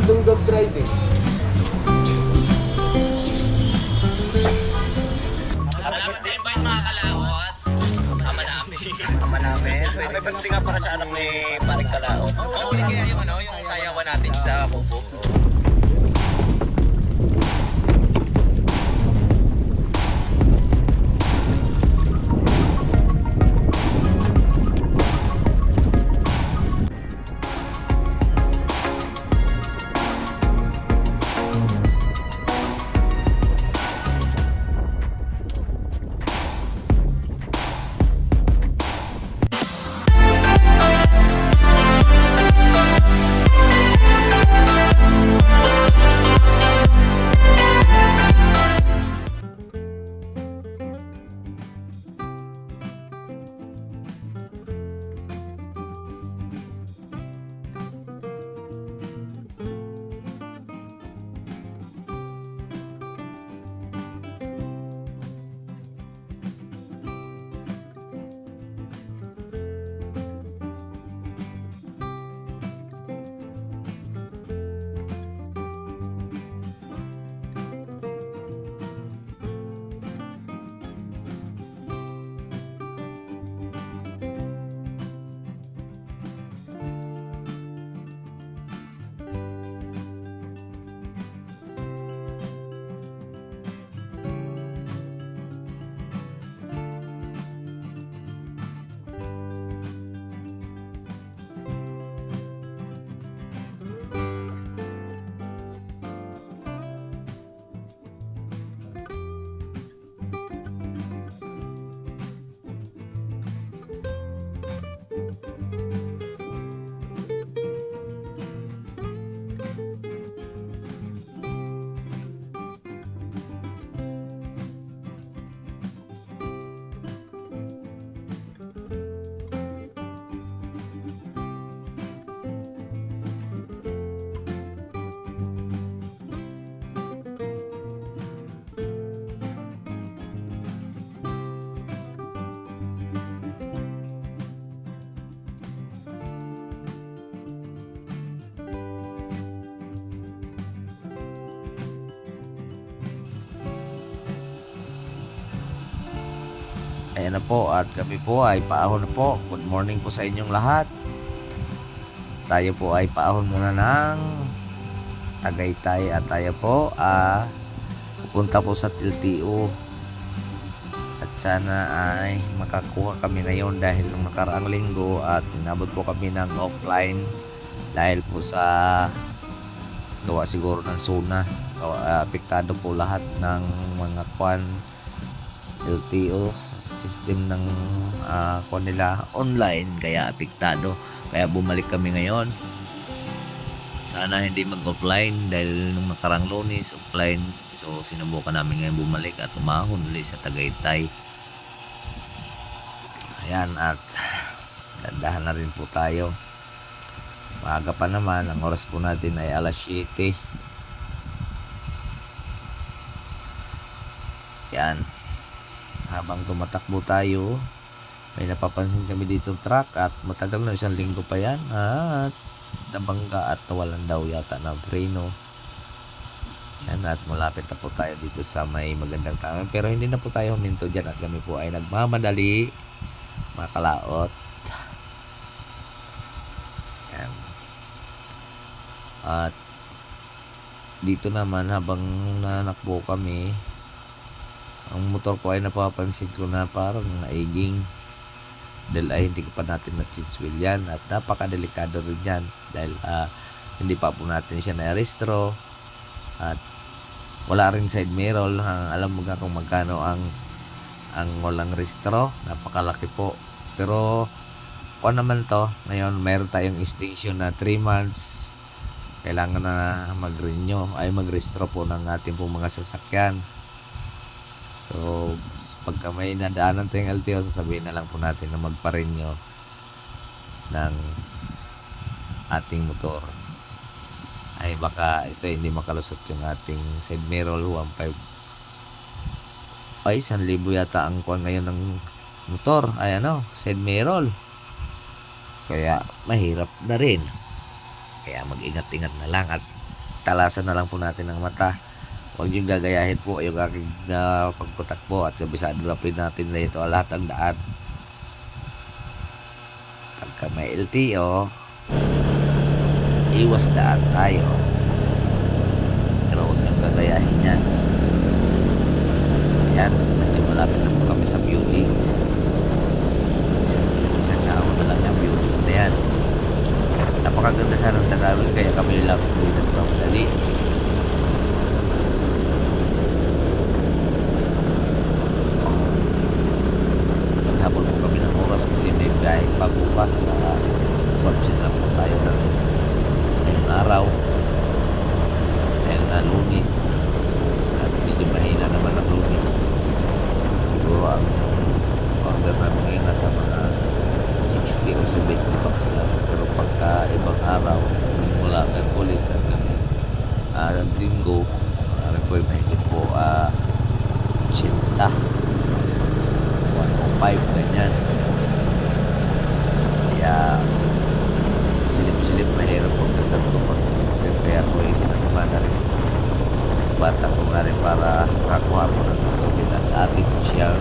Dungdog driving. Salamat sa invite mga kalawat. Ama namin. Ama namin. May pagdating nga para sa anak ni Paring Kalao. Oo, ulit kaya yung sayawan natin sa Bobo. Ayan na po at kami po ay paahon na po. Good morning po sa inyong lahat. Tayo po ay paahon muna ng Tagaytay at tayo po pupunta po sa LTO. At sana ay makakuha kami ngayon dahil nung nakaraang linggo at inabot po kami ng offline dahil po sa gawa siguro ng SUNA. Apektado po lahat ng mga LTO system ng nila online kaya apektado, kaya bumalik kami ngayon. Sana hindi mag-offline dahil nung nakarang Lunes offline, so sinubukan namin ngayon bumalik at umahon ulit sa Tagaytay. Ayan, at dandahan na rin po tayo, maaga pa naman. Ang oras po natin ay alas 7. Yan, habang tumatakbo tayo may napapansin kami dito truck at matagal na, 1 linggo pa yan at nabangga at walang daw yata na preno. Yan, at malapit na po tayo dito sa may magandang taman, pero hindi na po tayo huminto dyan at kami po ay nagmamadali mga kalaot. Yan. At dito naman habang nanakbo kami, ang motor ko ay napapansin ko na parang naiging dahil ay hindi pa natin na-change wheel yan at napakadelikado rin yan dahil hindi pa po natin siya na-restro at wala rin side mirror. Alam mo nga kung magkano ang walang restro, napakalaki po. Pero kung naman to ngayon, mayroon tayong extension na 3 months, kailangan na mag-renew ay mag-restro po ng ating po mga sasakyan. So, pagka may nadaanan tayong LTO, sasabihin na lang po natin na magpa-renew ng ating motor. Ay baka ito hindi makalusot yung ating side mirror 1.5. Ay 1,000 yata ang kuha ngayon ng motor. Ay side mirror. Kaya mahirap na rin. Kaya mag-ingat-ingat na lang at talasan na lang po natin ang mata. Huwag niyong gagayahin po yung aking pagputak po at kabisado na po natin na ito lahat ang daan. Pagka may LTO, iwas daan tayo. Pero huwag niyong gagayahin yan. Ayan, medyo malapit na po kami sa building. Isang naon na lang yung building na yan. Napakaganda sana ng tanawin kaya kami lang po nagpapadali. Naghabol po kami ng oras kasi may biyahe pa bukas na pagsin lang po tayo ng ngayong araw dahil na Lunis at medyo mahina naman ang Lunis. Siguro ang order namin ngayon nasa mga 60 o 70 bucks lang, pero pagka ibang araw mula Merkulis hanggang Linggo maaaring po mahigit po 80 105 ganyan. Kaya silip-silip mahirap pag ganito pag silip-silip, kaya ko ay sinasama na rin bata ko nga rin para makakuha mo ng gusto din at atin po siyang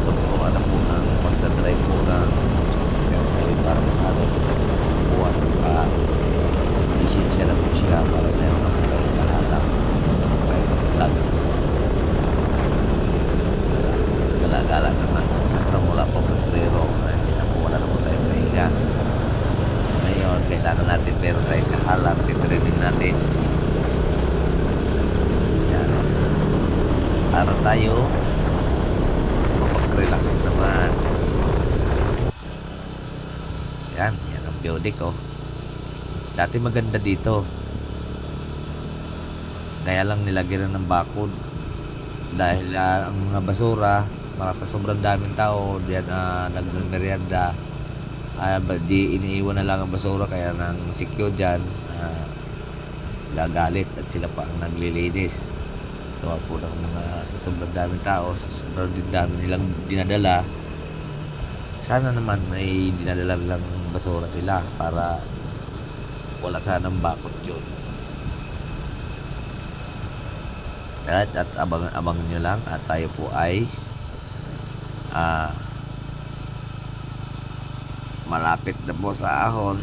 tuturuan na po ng pagdadrive po ng sasakyan sa highway para masyado po na ito sa buwan. Lisensya na po siya para meron na po tayong kahalang na po tayo mag-vlog. Gala-gala naman at sobrang wala pa pagprero, hindi na po, wala na po tayong pahinga. Ngayon kailangan natin meron tayong kahalang, titraining natin yan para tayo relax naman. Yan ang building ko. Dati maganda dito. Kaya lang nilagyan na ng bakod. Dahil ang mga basura, sa sobrang daming tao, diyan nagmerienda. Di iniiwan na lang ang basura kaya nang secure dyan, gagalit at sila pa ang naglilinis. Gawa po ng mga sa sobrang daming tao, sa sobrang dami nilang dinadala. Sana naman may dinadala lang basura nila para wala sanang bakot yun. At abangan nyo lang at tayo po ay malapit na po sa ahon.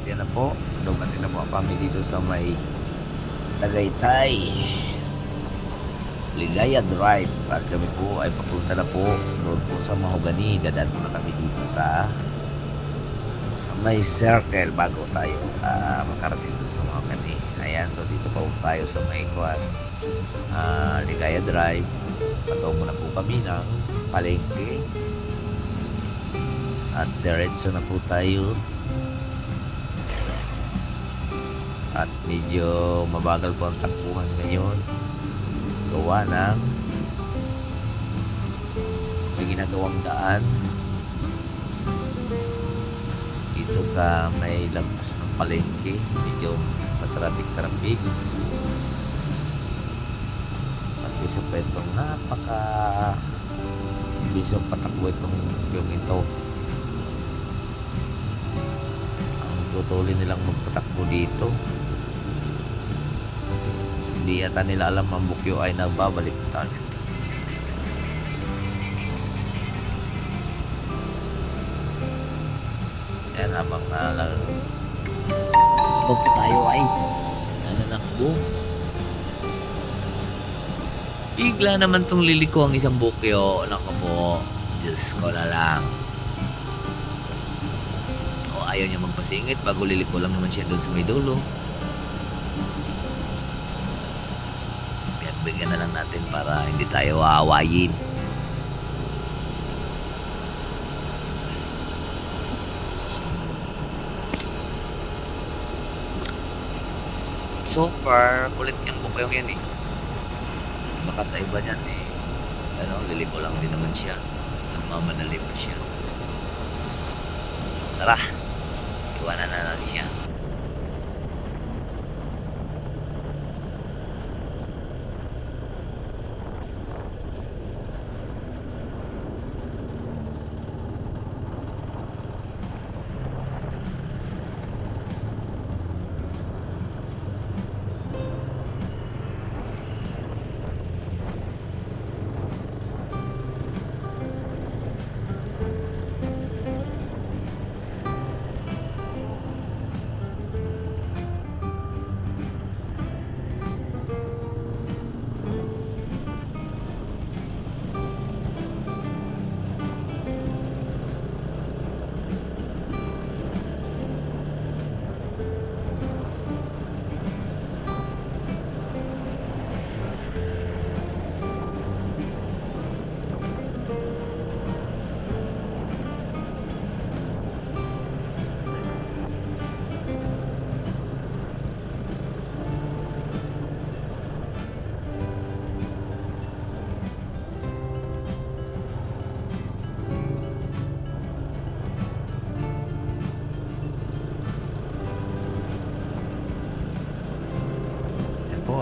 yan na po, dumating na po kami dito sa may Tagaytay Ligaya Drive at kami po ay papunta na po doon po sa Mahogany. Dadaan po na kami dito sa may circle bago tayo makarating doon sa Mahogany. Ayan, so dito pa po tayo sa may Ligaya Drive. Patungo na po kami ng palengke at diretso na po tayo. At medyo mabagal po ang takbuhan ngayon gawa ng may ginagawang daan dito sa may lampas ng palengke. Medyo matraffic at isa pa itong napaka bisong patakbo itong yung ito. Ang tutuloy nilang magpatakbo dito, hindi yata nila alam ang bukyo ay nagbabaliktad. Yan, habang tayo ay nananakbo. Bigla naman tong liliko ang isang bukyo. Naku po, Diyos ko na lang. O ayaw niya magpasingit bago liliko lang naman siya doon sa may dulo. Bigyan na lang natin para hindi tayo aawayin. So far, kulit yung bukyong yan eh. Baka sa iba niyan eh, liliko lang din naman siya. Nagmamadali pa siya. Tara, iwanan na natin siya.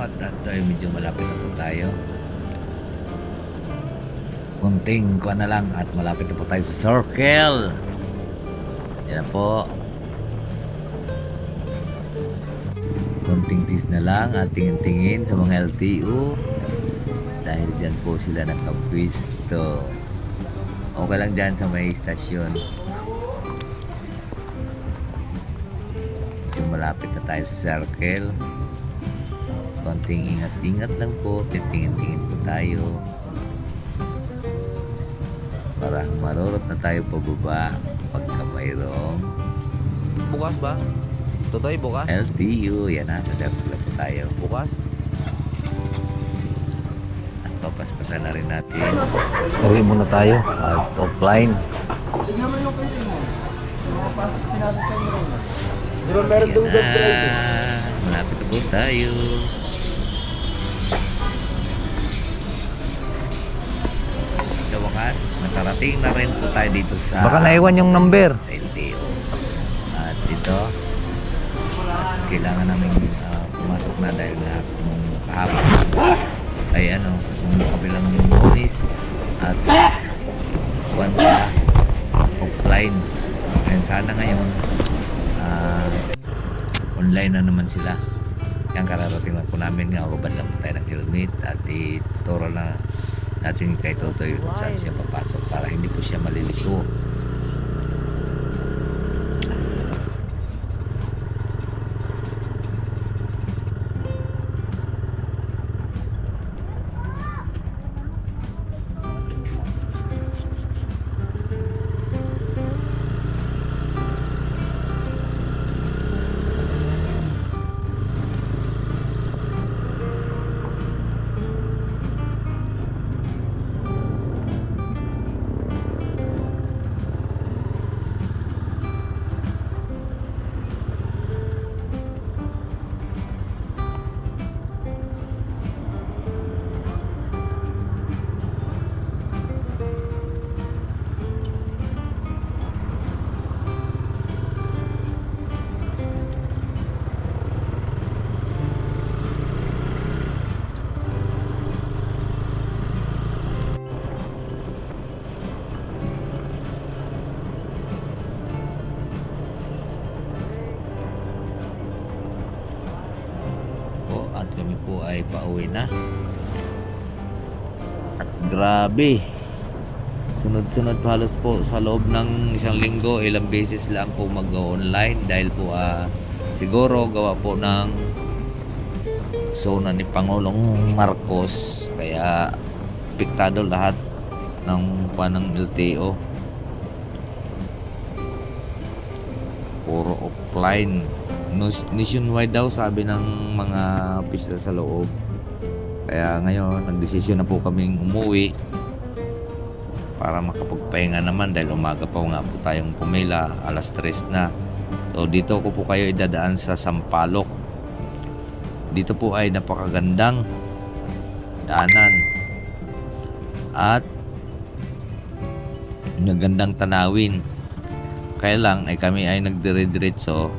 At ay medyo malapit na po tayo. Kunting kuha na lang at malapit na po tayo sa circle. Yan na po. Kunting tis na lang at tingin-tingin sa mga LTO dahil dyan po sila nakapwisto. Okay lang dyan sa may istasyon. Medyo malapit na tayo sa circle. Konting ingat-ingat lang po, titingin-tingin po tayo para marurot na tayo pababa pagka mayroong bukas ba? Totoy bukas? LTO. Yan na, sa circle po tayo Bukas? at papaspasan na rin natin. Uwi muna tayo at offline. Di ba meron doon Malapit na po tayo. Sa wakas, nakarating na rin po tayo dito sa Baka naiwan yung number. sa LTO. At dito, kailangan namin pumasok na dahil nga nung kahapon ay nung kabilang yung bonus at buwan na offline. And sana ngayon online na naman sila. Yan, kararating lang po namin nga, ubad lang po tayo ng helmet at ituro na natin kay Totoy kung saan siya papasok para hindi po siya malilito. ay pauwi na. At grabe, sunod-sunod halos po sa loob ng isang linggo, ilang beses lang po mag-online dahil po siguro gawa po ng zona ni Pangulong Marcos, kaya apektado lahat ng panang LTO. Puro offline. Nationwide daw sabi ng mga opisyal sa loob. Kaya ngayon, nagdesisyon na po kaming umuwi para makapagpahinga naman dahil umaga pa nga po tayong pumila, alas 3 na. So dito ko po kayo idadaan sa Sampaloc. Dito po ay napakagandang daanan at magandang tanawin. Kaya lang ay kami ay nagdire-diretso,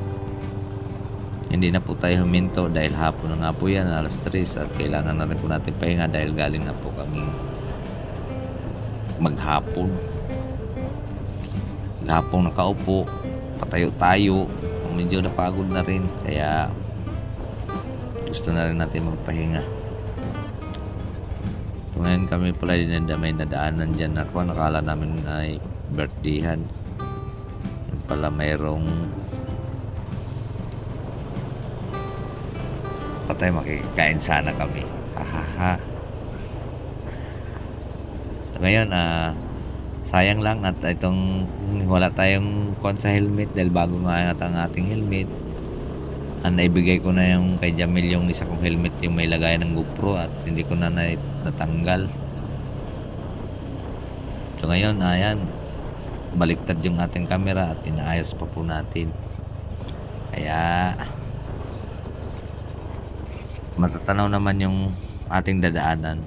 hindi na po tayo huminto dahil hapon na nga po yan, alas 3, at kailangan na rin po natin pahinga dahil galing na po kami maghapon nakaupo, patayo-tayo, medyo napagod na rin, kaya gusto na rin natin magpahinga. So, ngayon kami pala may nadaanan dyan na kung nakala namin ay birthdayhan. Yung pala mayroong patay, makikain sana kami. Hahaha. So, ngayon sayang lang at itong wala tayong kon sa helmet dahil bago nga ang ating helmet. Naibigay ko na yung kay Jamil yung isa kong helmet, yung may lagayan ng GoPro, at hindi ko na natanggal. So ngayon, ayan, baliktad yung ating camera at inaayos pa po natin. Kaya matatanaw naman yung ating dadaanan.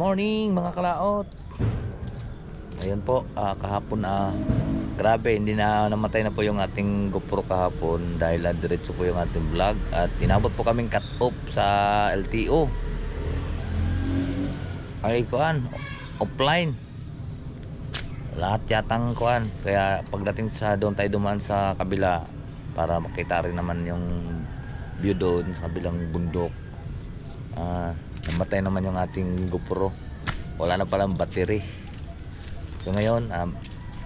morning mga kalaot. Ayun po, kahapon grabe, hindi na namatay na po yung ating GoPro kahapon dahil diretso po yung ating vlog at inabot po kaming cut off sa LTO. Ay kuan, offline. Lahat yatang kuan, kaya pagdating sa doon tayo dumaan sa kabila para makita rin naman yung view doon sa kabilang bundok. Namatay naman yung ating GoPro. Wala na palang battery. So ngayon,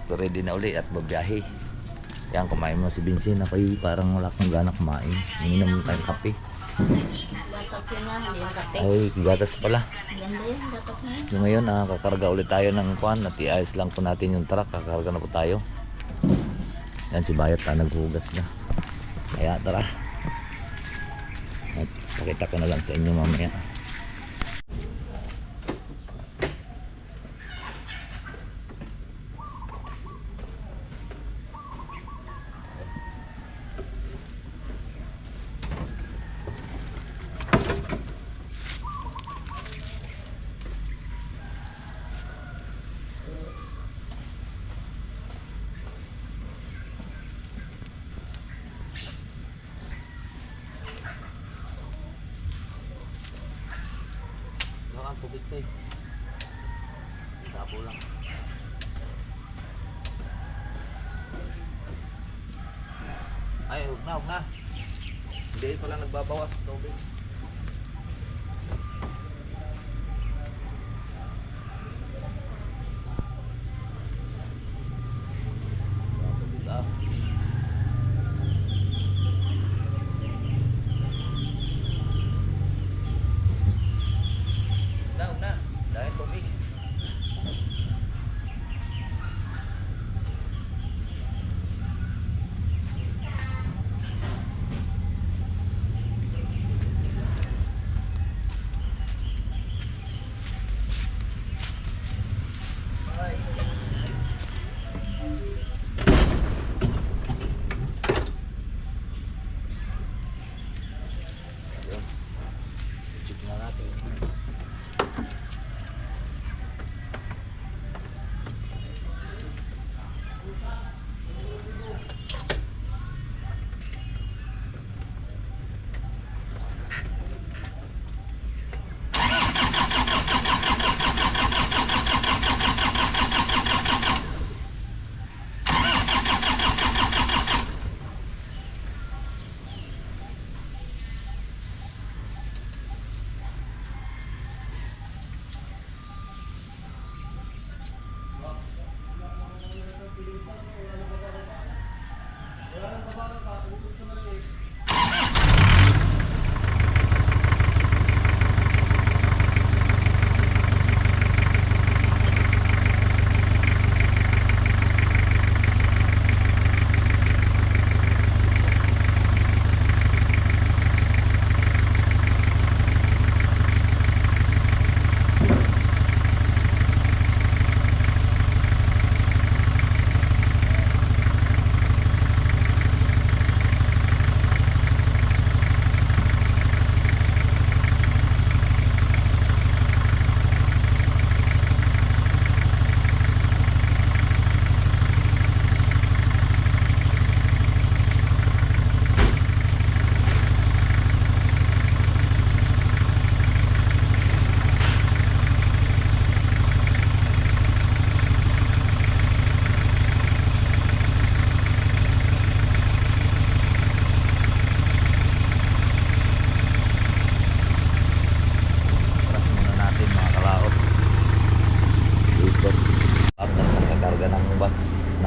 ready na uli at babiyahe. Yan, kumain mo si Vincent. Ako'y parang wala kang gana kumain. Ininom tayong kape. Gatas yun nga, hindi yung kape. Ay, gatas pala. Ganda yun, gatas na yun. So ngayon, kakarga ulit tayo ng kwan at iayos lang po natin yung truck. Kakarga na po tayo. Yan, si Bayot naghugas na. Kaya tara. At pakita ko na lang sa inyo mamaya. Ang tubig tayo. Tapo lang. Ay, huwag na. Hindi pa lang nagbabawas tubig. Na, dahil tubig. Check na natin.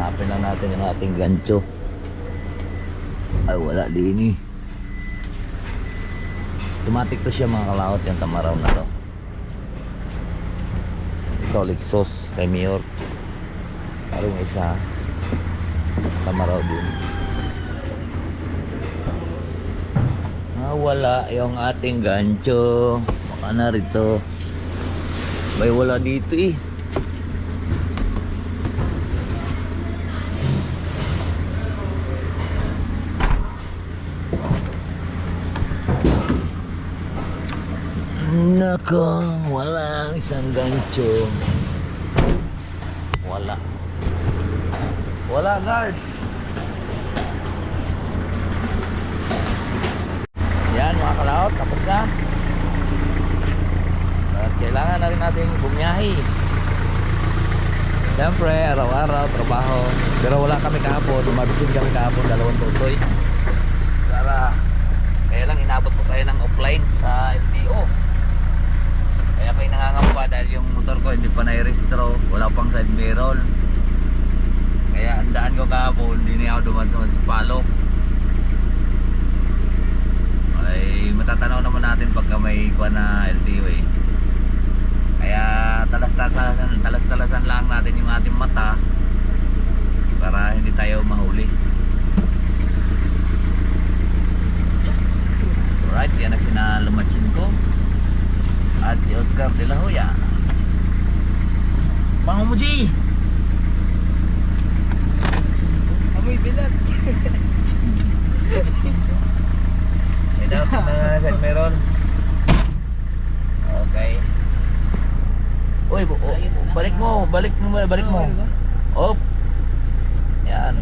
Hanapin lang natin yung ating gancho. Ay, wala din eh. Automatic to siya mga kalaot, yung tamaraw na to. Ito, Lexus kay Mayor. Parang isa tamaraw din. Wala yung ating gancho. Baka na rito. May wala dito eh. Na ako, walang isang gancho. Wala. Wala, guard. Yan mga kalaot, tapos na. At kailangan na rin natin bumiyahe. Siyempre, araw-araw, trabaho. Pero wala kami kahapon, dumabisin kami kahapon, 2 tutoy. Kaya lang inabot po tayo ng offline sa LTO. Kaya kayo nangangamba dahil yung motor ko hindi pa na-restro, wala pang side mirror. Kaya ang daan ko kahapon, hindi niya ako duman sa Palok. Ay matatanaw naman natin pagka may kuha na LTO eh. Kaya talas-talasan lang natin yung ating mata para hindi tayo mahuli. Alright, yan na sina Lumachinko at si Oscar de la Hoya. Pangumuji! Amoy bilat. May dapat na side meron. Okay. Uy, balik mo. Op. Yan.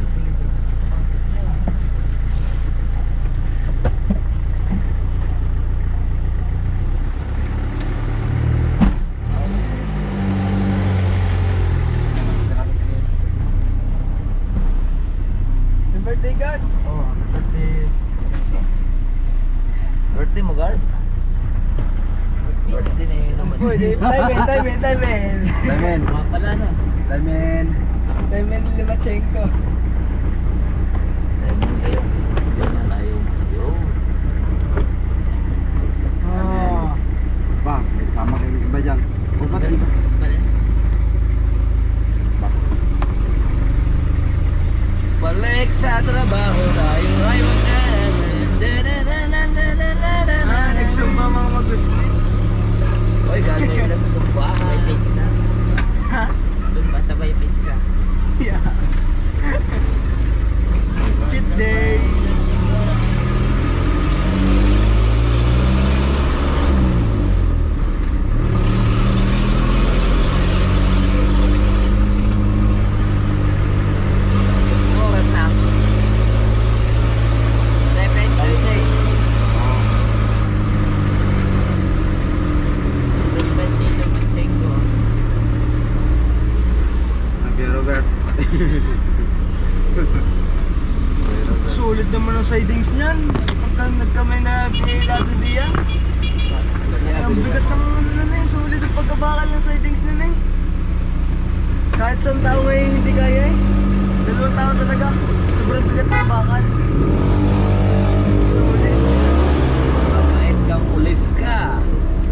Birthday guard. Oh, birthday. Birthday mo, guard? Birthday na yun naman. Uy, Diamond. Pala no. Diamond Lumachenko. Ayun kayo. Yun yan, ayun. Yun. Oh. Ba, sama kayo iba dyan. Ba't di ba? Balik sa trabaho tayo ay Nagsumba mga magusto. Uy, galing sila sa sumbahan. May pizza. Doon pa sa may pizza. Yeah. Cheat day. Oras na. Birthday. Birthday Lumachenko. Nag-yellow guard. Sulit naman ang sidings niyan. Pagka nagkamay na ginilado diyan. Ang bigat ng ano na eh. Sulit ang pagkabakal ng sidings na eh. Kahit saan tao ngayon hindi kaya eh. 2 tao talaga. Sobrang bigat ng bakal. Sulit. Kahit kang pulis ka.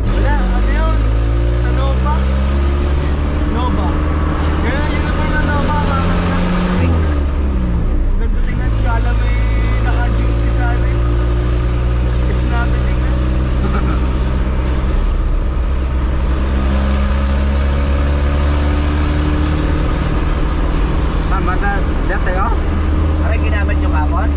Wala, ano yun? Sa Nova? Nova. Kaya yun naman na Nova. Bakit na? Ang ganda tingnan. Kala may naka-duty sa atin. Is natin tingnan. Mama, dati oh. Aray ginamit yung kapon?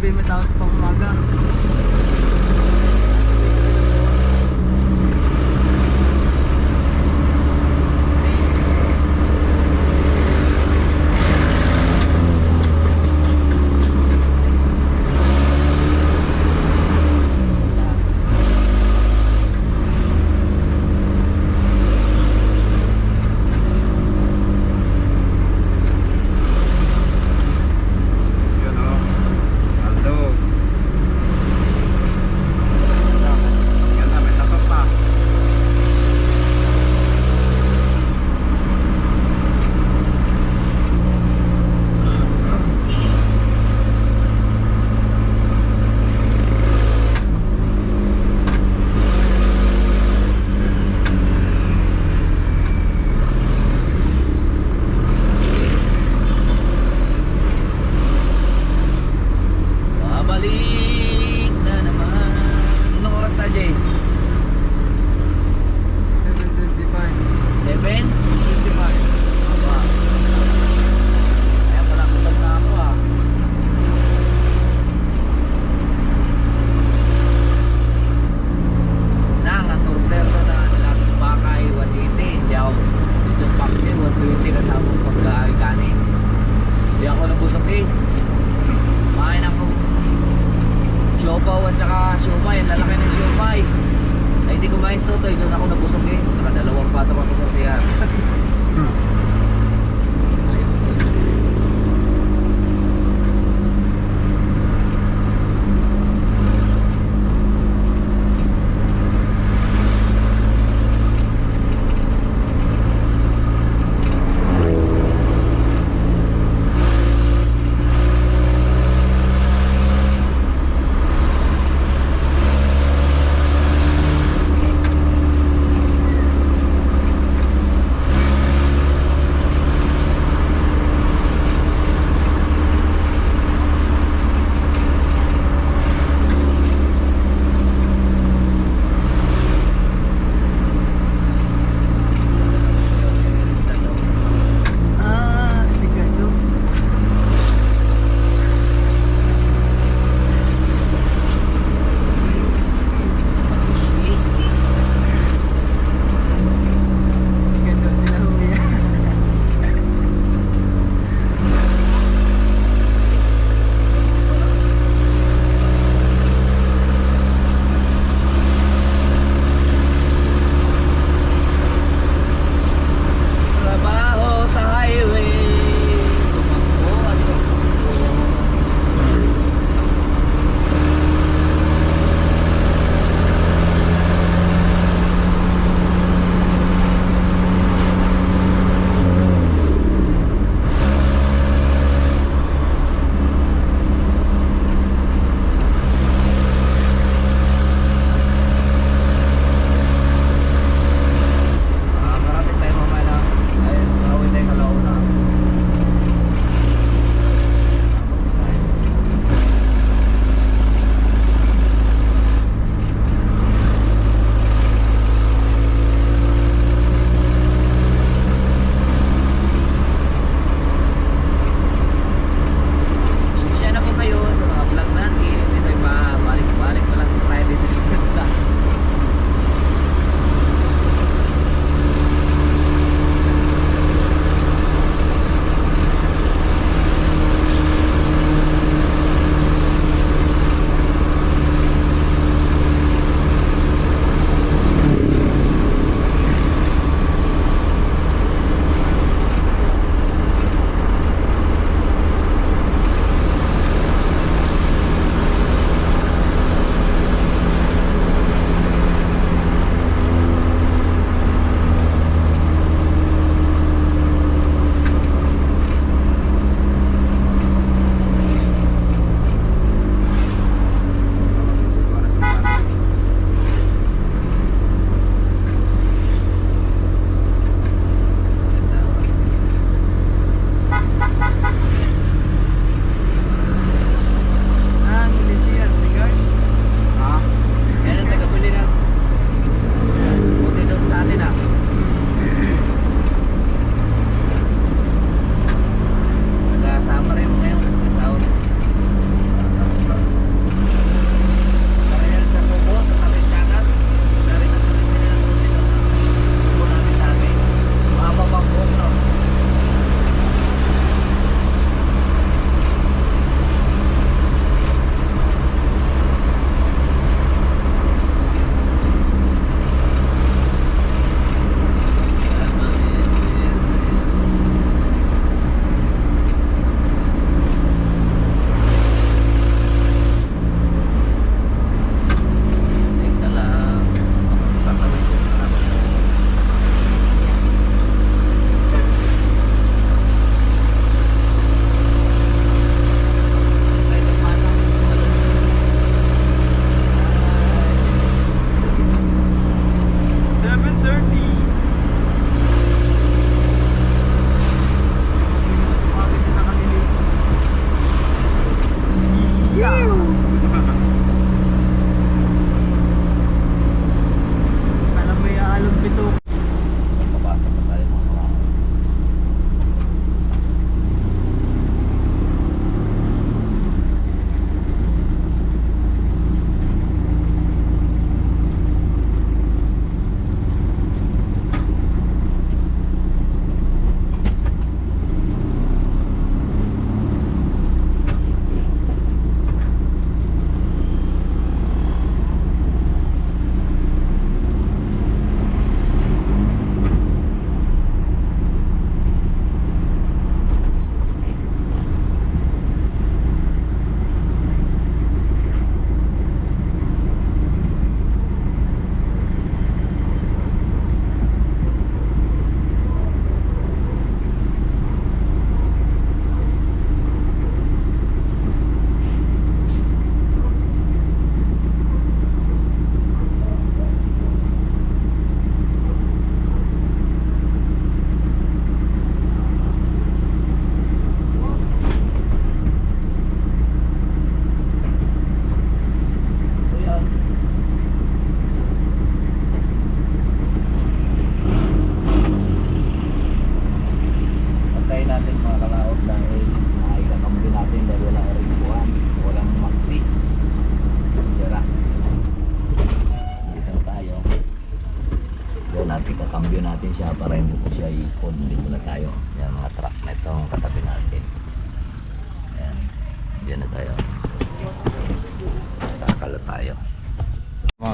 gabi, may tao sa pang umaga. Yun o. Aldo.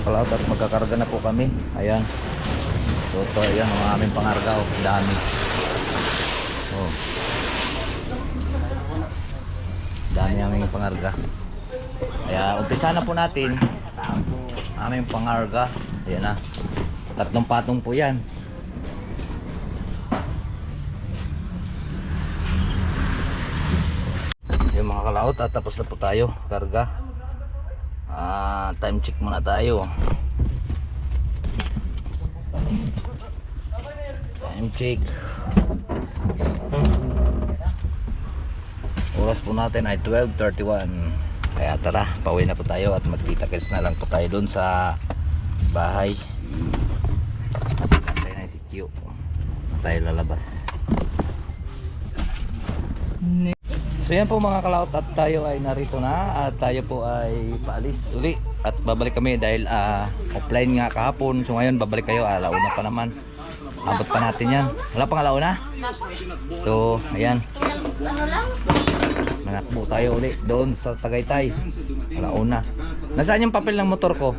kalaot at magkakarga na po kami. Ayan. So ito, ayan ang aming pangarga. Oh, dami. Oh. Dami aming pangarga. Kaya umpisa na po natin aming pangarga. Ayan na. 3 patong po yan. Yung mga kalaot at tapos na po tayo karga. Time check muna tayo. Time check. Oras po natin ay 12:31. Kaya tara, pauwi na po tayo at magkita-kits na lang po tayo doon sa bahay. At kantay na si Q. Tayo lalabas. So yan po mga kalaot at tayo ay narito na at tayo po ay paalis uli at babalik kami dahil offline nga kahapon. So ngayon babalik kayo, alauna pa naman. Abot pa natin yan. Wala pang alauna. So ayan. Manakbo tayo uli doon sa Tagaytay. Alauna. Nasaan yung papel ng motor ko?